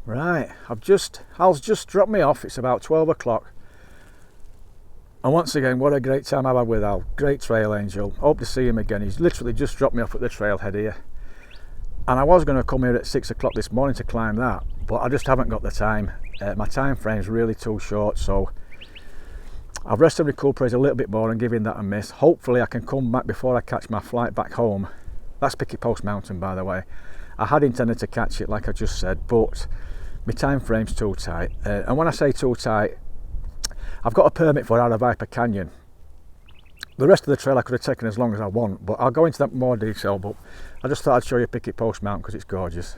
Right, Al's just dropped me off. It's about 12 o'clock. And once again, what a great time I've had with Al. Great trail angel. Hope to see him again. He's literally just dropped me off at the trailhead here. And I was going to come here at 6 o'clock this morning to climb that, but I just haven't got the time. My time frame's really too short, so I've rested and recuperated a little bit more and given that a miss. Hopefully I can come back before I catch my flight back home. That's Picket Post Mountain, by the way. I had intended to catch it, like I just said, but my time frame's too tight. And when I say too tight, I've got a permit for out of Viper Canyon. The rest of the trail I could have taken as long as I want, but I'll go into that in more detail. But I just thought I'd show you Picket Post Mountain because it's gorgeous.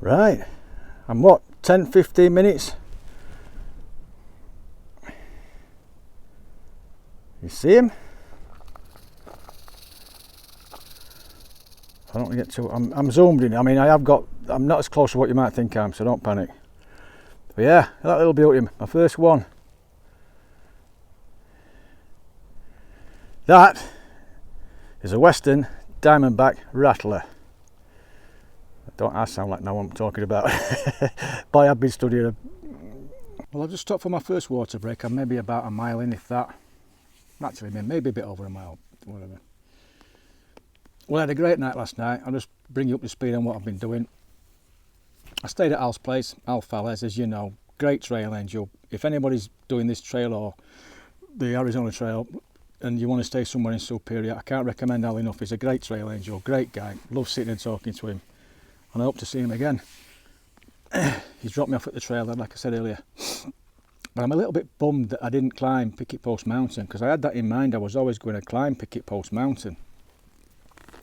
Right, I'm what, 10-15 minutes? You see him? I don't want to get too. I'm zoomed in. I mean, I'm not as close to what you might think I am, so don't panic. But yeah, that little beauty, my first one. That is a Western Diamondback Rattler. Don't I sound like no one I'm talking about? But I've been studying. Well, I've just stopped for my first water break. I'm maybe about a mile in, if that. Actually, maybe a bit over a mile, whatever. Well, I had a great night last night. I'll just bring you up to speed on what I've been doing. I stayed at Al's place, Al Fales, as you know. Great trail angel. If anybody's doing this trail or the Arizona Trail and you want to stay somewhere in Superior, I can't recommend Al enough. He's a great trail angel, great guy. Love sitting and talking to him. And I hope to see him again. He's dropped me off at the trailhead, like I said earlier. But I'm a little bit bummed that I didn't climb Picket Post Mountain, because I had that in mind. I was always going to climb Picket Post Mountain.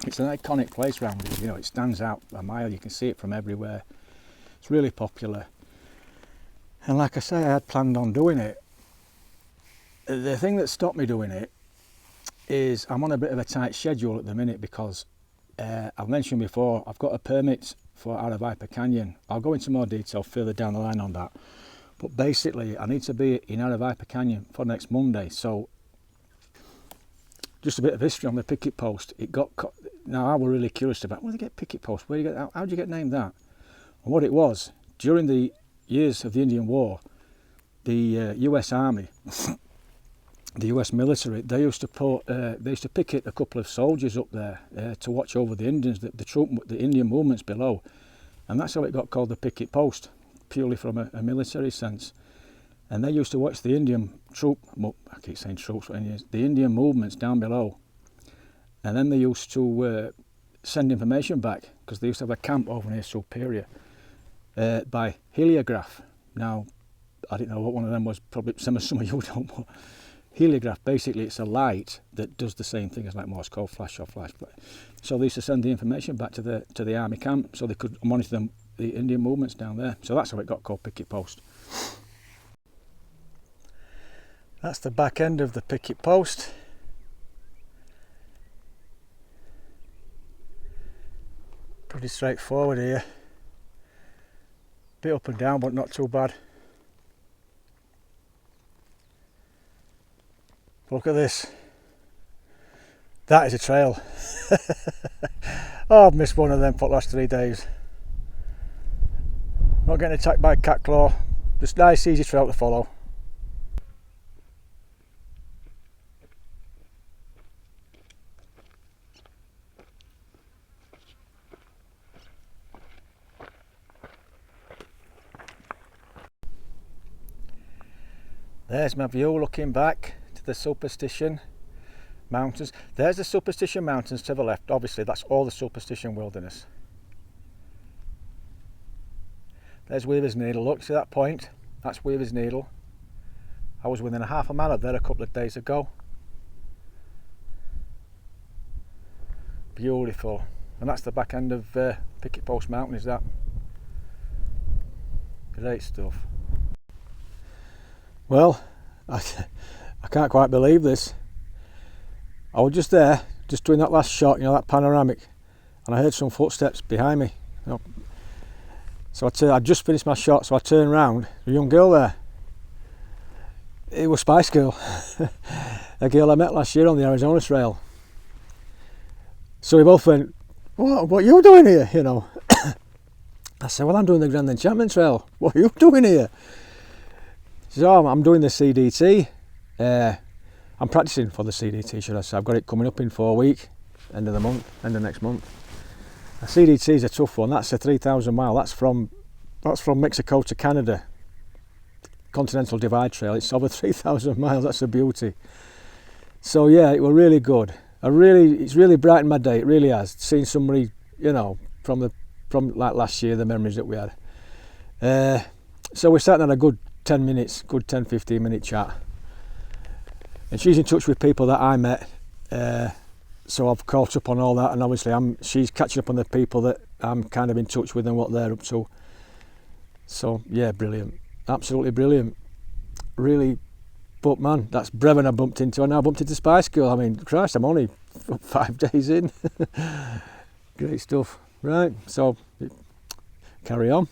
It's an iconic place round here, you know, it stands out a mile, you can see it from everywhere. It's really popular. And like I say, I had planned on doing it. The thing that stopped me doing it is I'm on a bit of a tight schedule at the minute because I've mentioned before, I've got a permit for out of Viper Canyon. I'll go into more detail further down the line on that. But basically, I need to be in out of Viper Canyon for next Monday. So, just a bit of history on the Picket Post. It got now I was really curious about where do you get Picket Post? Where do you get? How do you get named that? And what it was during the years of the Indian War, the U.S. Army, the U.S. military, they used to picket a couple of soldiers up there to watch over the Indians, the Indian movements below, and that's how it got called the Picket Post. Purely from a military sense, and they used to watch the Indian I keep saying troops, but the Indian movements down below, and then they used to send information back because they used to have a camp over near Superior by heliograph. Now, I didn't know what one of them was. Probably some of you don't. But heliograph, basically, it's a light that does the same thing as like Morse code, flash or flash. So they used to send the information back to the army camp so they could monitor the Indian movements down there. So that's how it got called Picket Post. That's the back end of the Picket Post. Pretty straightforward here. Bit up and down, but not too bad. Look at this. That is a trail. Oh, I've missed one of them for the last 3 days. Not getting attacked by a cat claw. Just nice, easy trail to follow. There's my view looking back to the Superstition Mountains. There's the Superstition Mountains to the left. Obviously, that's all the Superstition Wilderness. There's Weaver's Needle. Look, see that point? That's Weaver's Needle. I was within a half a mile of there a couple of days ago. Beautiful. And that's the back end of Picket Post Mountain, is that? Great stuff. Well, I can't quite believe this. I was just there, just doing that last shot, you know, that panoramic, and I heard some footsteps behind me. You know. So I just finished my shot, so I turned round, a young girl there. It was Spice Girl, a girl I met last year on the Arizona Trail. So we both went, what are you doing here, you know? I said, well, I'm doing the Grand Enchantment Trail. What are you doing here? So I'm doing the CDT. I'm practicing for the CDT, should I say. I've got it coming up in 4 weeks, end of the month, end of next month. The CDT is a tough one. That's a 3,000 mile. That's from Mexico to Canada. Continental Divide Trail. It's over 3,000 miles. That's a beauty. So yeah, it was really good. It's really brightened my day. It really has. Seeing somebody, you know, from like last year, the memories that we had. So we sat and had a good 10 minutes, good 10-15 minute chat. And she's in touch with people that I met. So I've caught up on all that, and obviously she's catching up on the people that I'm kind of in touch with and what they're up to. So yeah, brilliant. Absolutely brilliant. Really, but man, that's Brevin I bumped into. I now bumped into Spice Girl. I mean, Christ, I'm only 5 days in. Great stuff. Right, so carry on.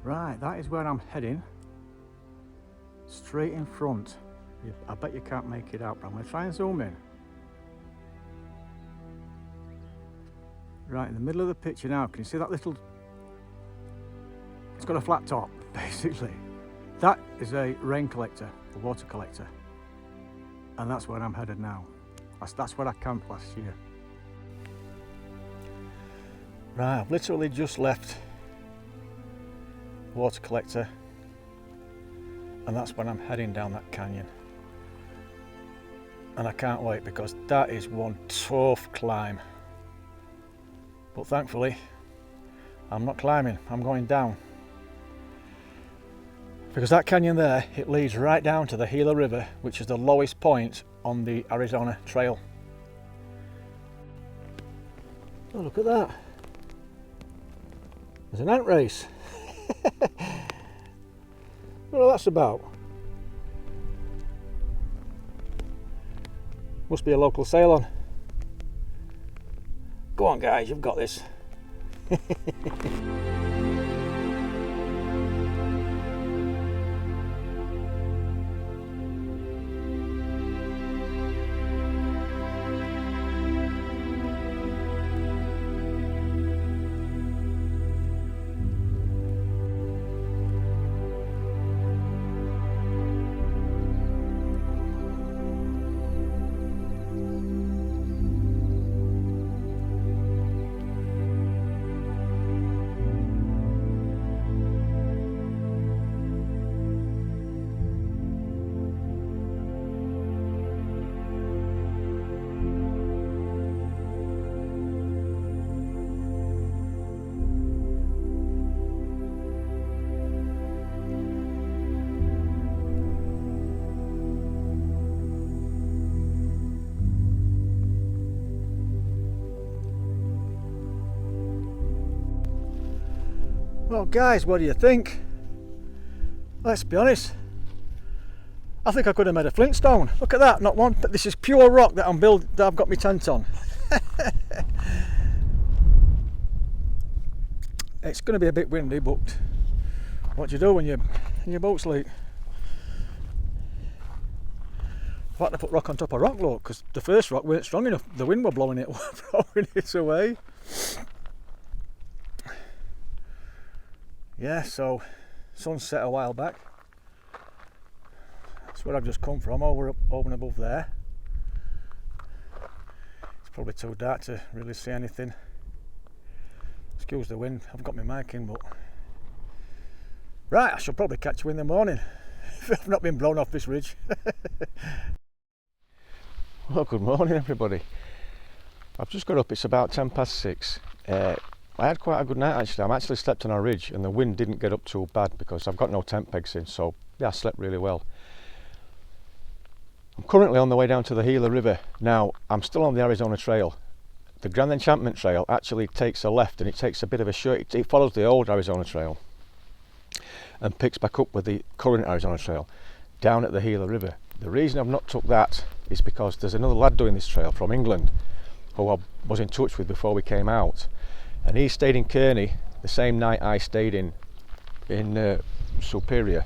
Right, that is where I'm heading. Straight in front. I bet you can't make it out, but I'm going to try and zoom in. Right in the middle of the picture now, can you see that little... It's got a flat top, basically. That is a rain collector, a water collector. And that's where I'm headed now. That's where I camped last year. Right, I've literally just left water collector, and that's when I'm heading down that canyon. And I can't wait, because that is one tough climb. But thankfully, I'm not climbing, I'm going down. Because that canyon there, it leads right down to the Gila River, which is the lowest point on the Arizona Trail. Oh, look at that. There's an ant race. What that's about? Must be a local sail on. Go on guys, you've got this. Well guys, what do you think? Let's be honest, I think I could have made a flintstone. Look at that, not one. This is pure rock that I've got my tent on. It's going to be a bit windy, but what do you do when your boat's leak? I've had to put rock on top of rock, look, because the first rock weren't strong enough. The wind were blowing it away. Yeah, so sunset a while back. That's where I've just come from, over and above there. It's probably too dark to really see anything. Excuse the wind, I've got my mic in, but... Right, I shall probably catch you in the morning, if I've not been blown off this ridge. Well, good morning everybody. I've just got up, it's about 6:10. I had quite a good night actually. I'm actually slept on a ridge and the wind didn't get up too bad because I've got no tent pegs in, so yeah, I slept really well. I'm currently on the way down to the Gila River. Now, I'm still on the Arizona Trail. The Grand Enchantment Trail actually takes a left and it takes a bit of a short, it follows the old Arizona Trail and picks back up with the current Arizona Trail down at the Gila River. The reason I've not took that is because there's another lad doing this trail from England who I was in touch with before we came out, and he stayed in Kearny the same night I stayed in Superior.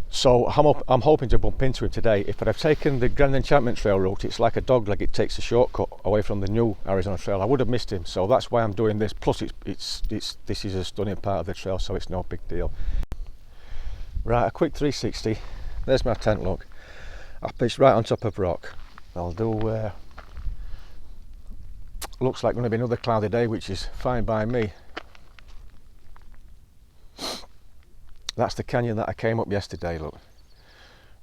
So I'm hoping to bump into him today. If I'd have taken the Grand Enchantment Trail route, it's like a dog leg, it takes a shortcut away from the new Arizona Trail. I would have missed him, so that's why I'm doing this. Plus this is a stunning part of the trail, so it's no big deal. Right, a quick 360. There's my tent, look. I pitched right on top of rock. I'll do, looks like going to be another cloudy day, which is fine by me. That's the canyon that I came up yesterday, look.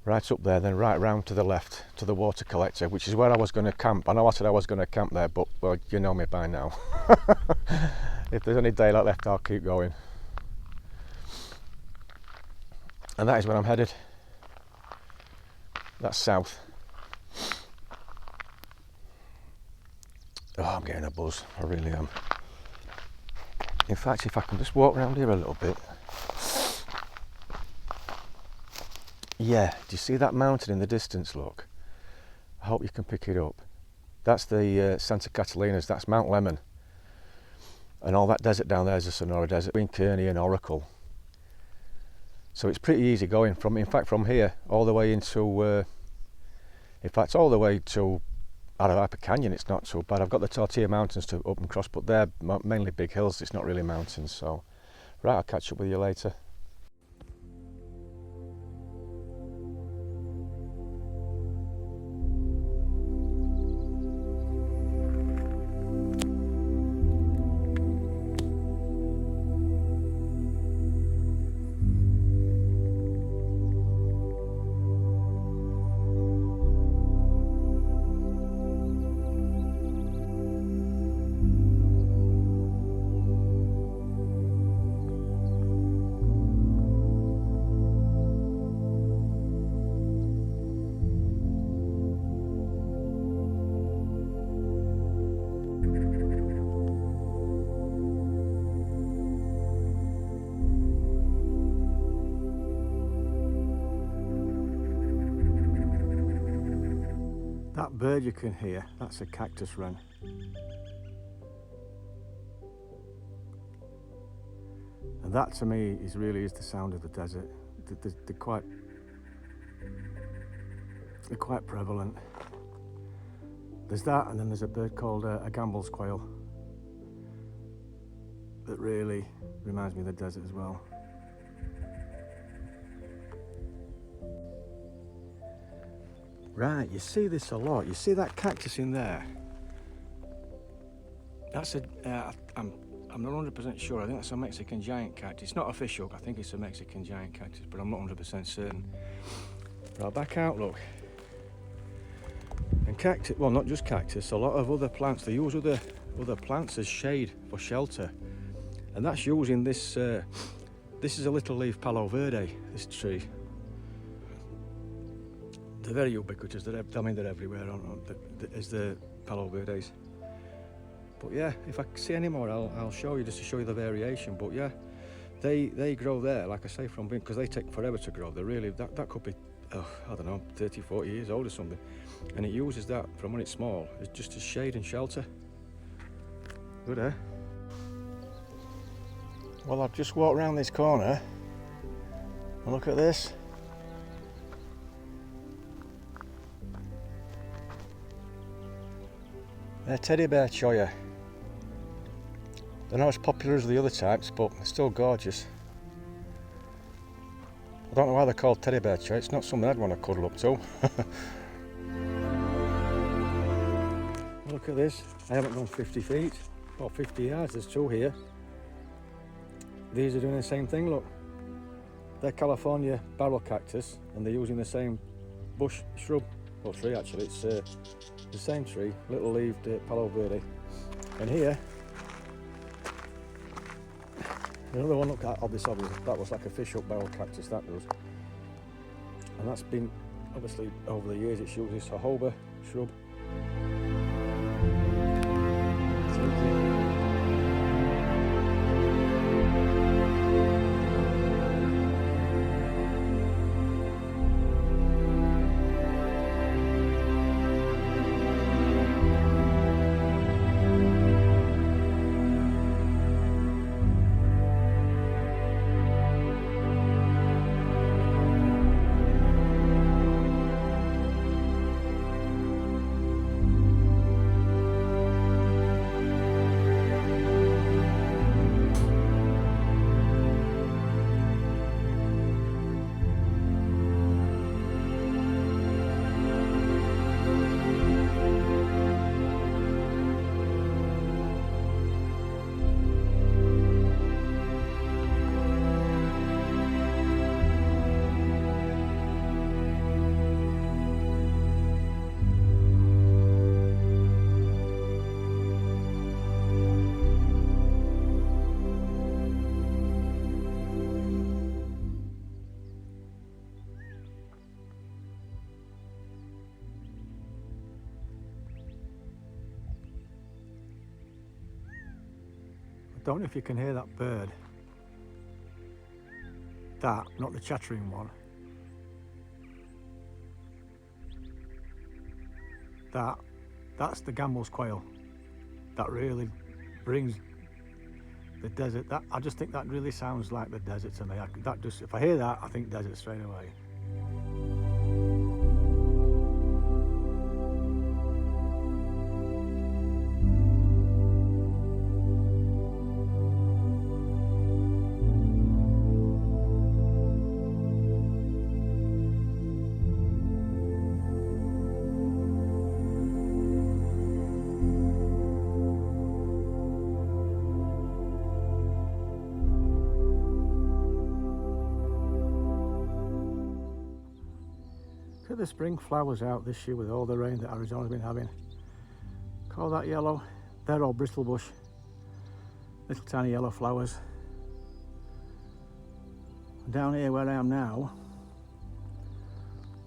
Right up there, then right round to the left to the water collector, which is where I was going to camp. I know I said I was going to camp there, but well, you know me by now. If there's any daylight left, I'll keep going. And that is where I'm headed. That's south. Oh, I'm getting a buzz, I really am. In fact, if I can just walk around here a little bit. Yeah, do you see that mountain in the distance, look? I hope you can pick it up. That's the Santa Catalinas, that's Mount Lemon. And all that desert down there is the Sonora Desert, between Kearny and Oracle. So it's pretty easy going from, in fact, from here all the way into, in fact, all the way to Albuquerque Canyon. It's not too bad. I've got the Tortilla Mountains to up and cross, but they're mainly big hills. It's not really mountains. So, right, I'll catch up with you later. That bird you can hear, that's a cactus wren. And that to me really is the sound of the desert. They're quite prevalent. There's that, and then there's a bird called a Gambel's quail that really reminds me of the desert as well. Right, you see this a lot. You see that cactus in there? That's a, I'm not 100% sure. I think that's a Mexican giant cactus. It's not official. I think it's a Mexican giant cactus, but I'm not 100% certain. But I'll back out, look. And cactus, well, not just cactus, a lot of other plants. They use other plants as shade for shelter. And that's using this, this is a little leaf Palo Verde, this tree. They're very ubiquitous. They're everywhere. Is the Palo Verdes. But yeah, if I see any more, I'll show you, just to show you the variation. But yeah, they grow there, like I say, from because they take forever to grow. They're really, that could be, I don't know, 30, 40 years old or something. And it uses that from when it's small, it's just as shade and shelter. Good, eh? Well, I've just walked around this corner and look at this. They're teddy bear cholla. They're not as popular as the other types, but they're still gorgeous. I don't know why they're called teddy bear cholla. It's not something I'd want to cuddle up to. Look at this. I haven't gone 50 feet, or 50 yards. There's two here. These are doing the same thing, look. They're California barrel cactus, and they're using the same bush, shrub, or tree actually. It's the same tree, little leaved Palo Verde. And here, another one, look at obviously that was like a fish hook barrel cactus, that does. And that's been, obviously, over the years it's used as jojoba shrub. I don't know if you can hear that bird. That, not the chattering one. That's the Gambel's quail. That really brings the desert. I just think that really sounds like the desert to me. If I hear that, I think desert straight away. Look at the spring flowers out this year with all the rain that Arizona's been having. Call that yellow. They're all bristlebush. Little tiny yellow flowers. And down here where I am now,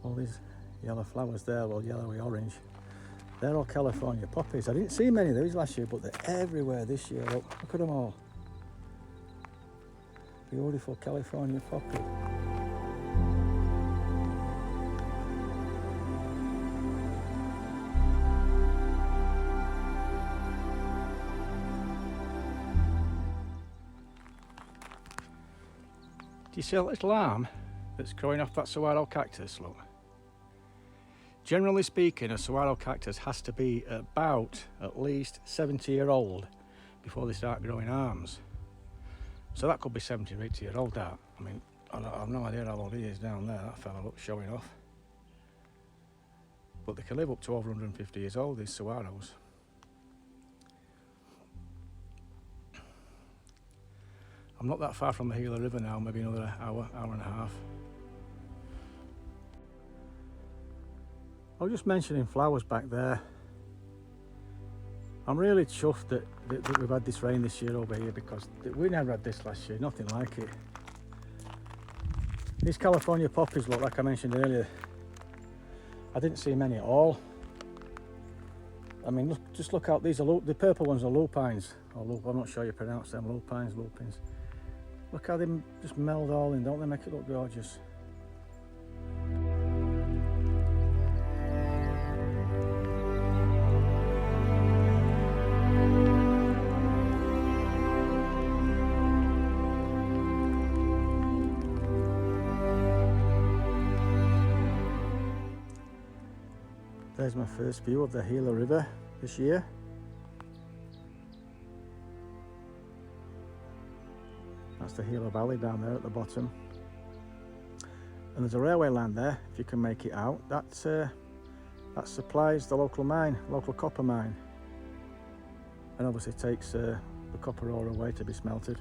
all these yellow flowers there, well, yellowy orange, they're all California poppies. I didn't see many of these last year, but they're everywhere this year. Look at them all. Beautiful California poppy. Do you see a little arm that's growing off that saguaro cactus, look? Generally speaking, a saguaro cactus has to be about at least 70-year-old before they start growing arms. So that could be 70 or 80-year-old, that. I mean, I've no idea how old he is down there, that fella looks showing off. But they can live up to over 150 years old, these saguaros. I'm not that far from the Gila River now, maybe another hour and a half. I was just mentioning flowers back there. I'm really chuffed that we've had this rain this year over here, because we never had this last year, nothing like it. These California poppies look, like I mentioned earlier, I didn't see many at all. I mean, just look out, these are the purple ones are lupines, or I'm not sure you pronounce them, lupines. Look how they just meld all in, don't they? Make it look gorgeous. There's my first view of the Gila River this year. That's the Gila Valley down there at the bottom. And there's a railway line there, if you can make it out. That supplies the local mine, local copper mine. And obviously takes the copper ore away to be smelted.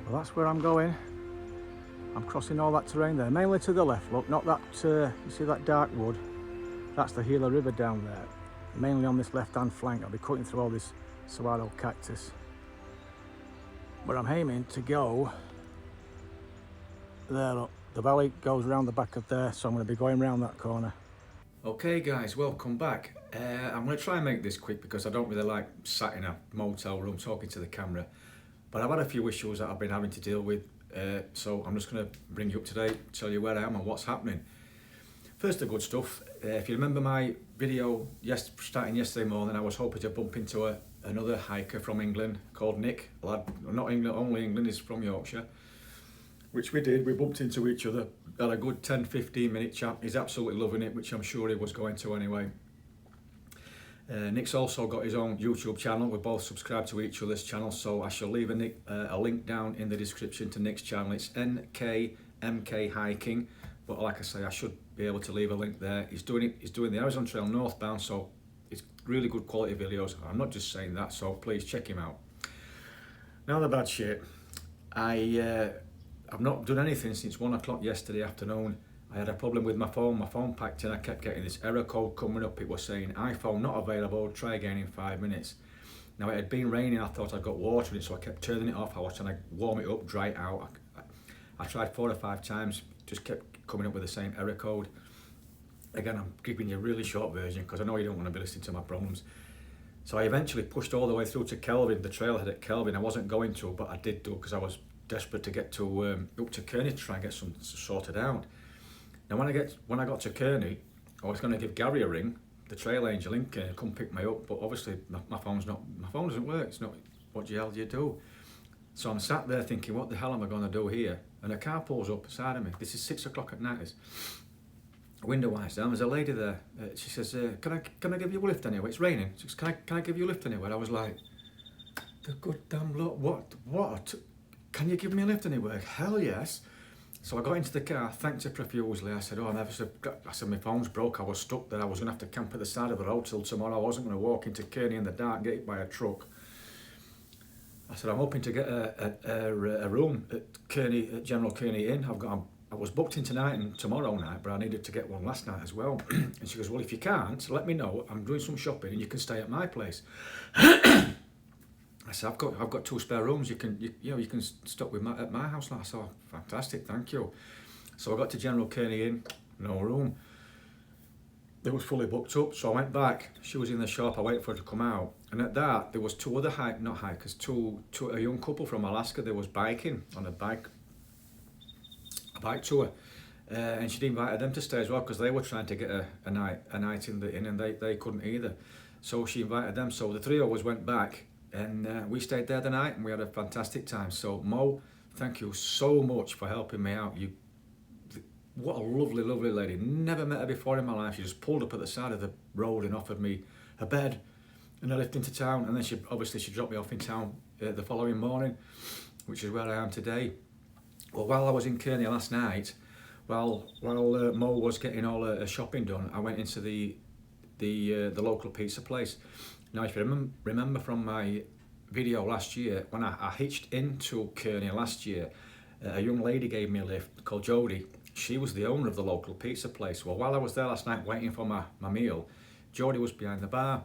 That's where I'm going. I'm crossing all that terrain there, mainly to the left, look, not that, you see that dark wood? That's the Gila River down there. Mainly on this left-hand flank, I'll be cutting through all this saguaro cactus. But I'm aiming to go there, look. The valley goes around the back of there, so I'm going to be going around that corner. Okay guys, welcome back. I'm going to try and make this quick because I don't really like sat in a motel room talking to the camera. But I've had a few issues that I've been having to deal with, so I'm just going to bring you up to date, tell you where I am and what's happening. First, the good stuff. If you remember my video starting yesterday morning, I was hoping to bump into another hiker from England called Nick. Not England, only England, he's from Yorkshire. Which we did. We bumped into each other, had a good 10-15 minute chat. He's absolutely loving it, which I'm sure he was going to anyway. Nick's also got his own YouTube channel. We're both subscribed to each other's channel, so I shall leave a link down in the description to Nick's channel. It's NKMK Hiking, but like I say, I should be able to leave a link there. He's doing the Arizona Trail northbound, so it's really good quality videos. I'm not just saying that, so please check him out. Now the bad shit. I've not done anything since 1 o'clock yesterday afternoon. I had a problem with my phone packed in. I kept getting this error code coming up. It was saying iPhone not available, try again in 5 minutes. Now it had been raining, I thought I'd got water in it, so I kept turning it off. I was trying to warm it up, dry it out. I tried 4 or 5 times, just kept coming up with the same error code. Again, I'm giving you a really short version because I know you don't want to be listening to my problems. So I eventually pushed all the way through to Kelvin, the trailhead at Kelvin. I wasn't going to, but I did do because I was desperate to get to up to Kearny to try and get some sorted out. Now when I got to Kearny, I was going to give Gary a ring, the trail angel in Kearny, come pick me up, but obviously my phone doesn't work. It's not. What the hell do you do? So I'm sat there thinking, what the hell am I going to do here? And a car pulls up beside of me. This is 6 o'clock at night. Window wise down. There's a lady there. She says, "Can I give you a lift anywhere? It's raining." She says, "Can I give you a lift anywhere?" I was like, "The good damn Lord, what? Can you give me a lift anywhere?" Hell yes. So I got into the car, thanked her profusely. I said, my phone's broke. I was stuck there. I was going to have to camp at the side of the road till tomorrow. I wasn't going to walk into Kearny in the dark, get hit by a truck. I said, I'm hoping to get a room at Kearny, at General Kearny Inn. I was booked in tonight and tomorrow night, but I needed to get one last night as well. And she goes, well, if you can't, let me know. I'm doing some shopping and you can stay at my place. I said, I've got 2 spare rooms. You can stop at my house now. I said, oh, fantastic, thank you. So I got to General Kearny Inn, no room. It was fully booked up, so I went back. She was in the shop. I waited for her to come out, and at that there was 2 other a young couple from Alaska. They was biking on a bike tour, and she'd invited them to stay as well because they were trying to get a night in the inn, and they couldn't either. So she invited them. So the 3 of us went back. And we stayed there the night and we had a fantastic time. So Mo, thank you so much for helping me out. What a lovely, lovely lady. Never met her before in my life. She just pulled up at the side of the road and offered me a bed and a lift into town. And then she dropped me off in town the following morning, which is where I am today. Well, while I was in Kearny last night, while Mo was getting all her shopping done, I went into the local pizza place. Now, if you remember from my video last year, when I hitched into Kearny last year, a young lady gave me a lift called Jodie. She was the owner of the local pizza place. Well, while I was there last night waiting for my meal, Jodie was behind the bar.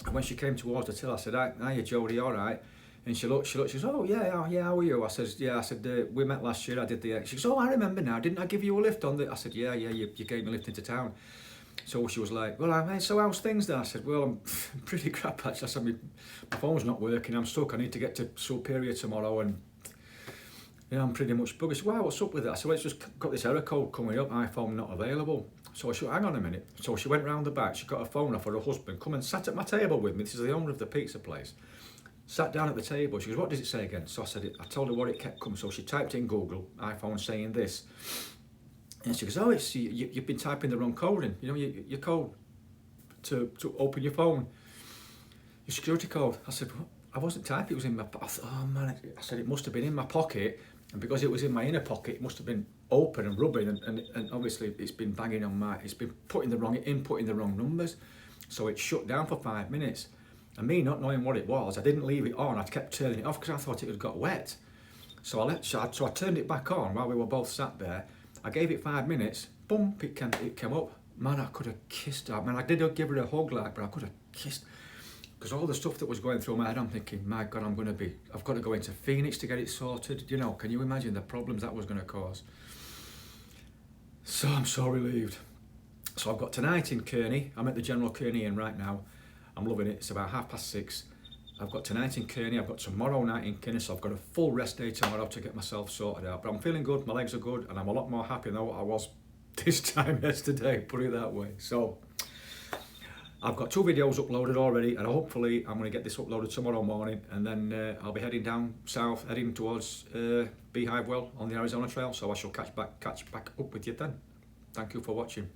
And when she came towards the till, I said, "Hiya, Jodie, all right?" And she looked, she says, "Oh, yeah, how are you?" I said, "Yeah," I said, "We met last year, I did the..." She goes, "Oh, I remember now, didn't I give you a lift on the..." I said, yeah, you gave me a lift into town. So she was like, "Well, so how's things there?" I said, "Well, I'm pretty crap, actually." I said, "My phone's not working, I'm stuck, I need to get to Superior tomorrow, and yeah, I'm pretty much buggered." She said, "Wow, what's up with it?" I said, "Well, it's just got this error code coming up, iPhone not available." So I said, "Hang on a minute." So she went round the back, she got her phone off her husband, come and sat at my table with me. This is the owner of the pizza place. Sat down at the table, she goes, "What does it say again?" So I said, I told her what it kept coming. So she typed in Google, iPhone saying this. And she goes, "Oh, it's you've been typing the wrong code in. You know, your code to open your phone, your security code." I said, "I wasn't typing, it was in my..." I thought, "Oh man," I said, "it must have been in my pocket, and because it was in my inner pocket, it must have been open and rubbing, and obviously it's been banging on it's been inputting the wrong numbers." So it shut down for 5 minutes. And me not knowing what it was, I didn't leave it on, I kept turning it off because I thought it had got wet. So I turned it back on while we were both sat there. I gave it 5 minutes, boom, it came up. Man, I could have kissed her. Man, I did give her a hug, but I could have kissed. Because all the stuff that was going through my head, I'm thinking, my God, I've got to go into Phoenix to get it sorted. You know, can you imagine the problems that was going to cause? So I'm so relieved. So I've got tonight in Kearny. I'm at the General Kearny Inn right now. I'm loving it. It's about 6:30. I've got tonight in Kearny, I've got tomorrow night in Kearny, so I've got a full rest day tomorrow to get myself sorted out. But I'm feeling good, my legs are good, and I'm a lot more happy than what I was this time yesterday, put it that way. So I've got 2 videos uploaded already, and hopefully I'm going to get this uploaded tomorrow morning, and then I'll be heading down south, heading towards Beehive Well on the Arizona Trail, so I shall catch back up with you then. Thank you for watching.